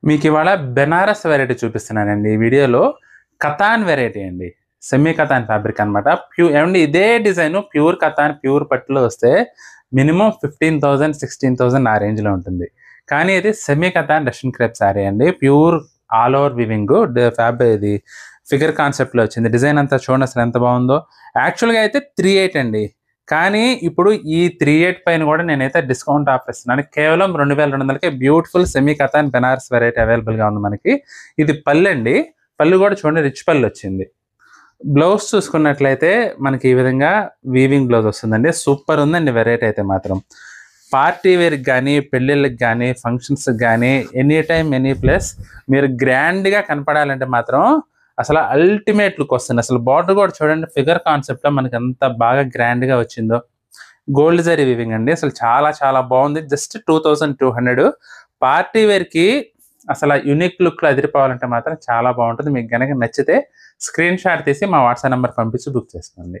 మీకు ఇవాళ బెనారస్ వెరైటీ చూపిస్తున్నానండి ఈ వీడియోలో. కతాన్ వెరైటీ అండి. సెమీ కతాన్ ఫ్యాబ్రిక్ అనమాట. ఏమండి ఇదే డిజైన్ ప్యూర్ కతాన్ ప్యూర్ పట్టులో వస్తే మినిమం 15,000 16,000 ఆ రేంజ్లో ఉంటుంది. కానీ ఇది semi katan Russian crepe sari అండి. ప్యూర్ ఆల్ ఓవర్ వివింగ్ ఇది ఫిగర్ కాన్సెప్ట్లో వచ్చింది. డిజైన్ అంతా చూడండి అసలు ఎంత బాగుందో. యాక్చువల్గా అయితే 3,800 అండి. కానీ ఇప్పుడు ఈ 3,800 పైన కూడా నేనైతే డిస్కౌంట్ ఆఫర్ ఇస్తున్నాను. కేవలం 2,200కే beautiful semi Katan Banaras variety అవైలబుల్గా ఉంది మనకి. ఇది పళ్ళు అండి. పళ్ళు కూడా చూడండి రిచ్ పళ్ళు వచ్చింది. బ్లౌజ్ చూసుకున్నట్లయితే మనకి ఈ విధంగా వీవింగ్ బ్లౌజ్ వస్తుందండి. సూపర్ ఉందండి వెరైటీ అయితే మాత్రం. పార్టీ వేర్కి కానీ పెళ్ళిళ్ళకి కానీ ఫంక్షన్స్కి కానీ ఎనీ టైం ఎనీ ప్లేస్ మీరు గ్రాండ్గా కనపడాలంటే మాత్రం అసలు అల్టిమేట్ లుక్ వస్తుంది. అసలు బార్డర్ కూడా చూడండి ఫిగర్ కాన్సెప్ట్లో మనకి ఎంత బాగా గ్రాండ్గా వచ్చిందో. గోల్డ్ జరీ వీవింగ్ అండి. అసలు చాలా చాలా బాగుంది. జస్ట్ 2,200. పార్టీ వేర్కి అసలు యూనిక్ లుక్లో అదిరిపోవాలంటే మాత్రం చాలా బాగుంటుంది. మీకు కనుక నచ్చితే స్క్రీన్ షాట్ తీసి మా వాట్సాప్ నెంబర్ పంపించి బుక్ చేసుకోండి.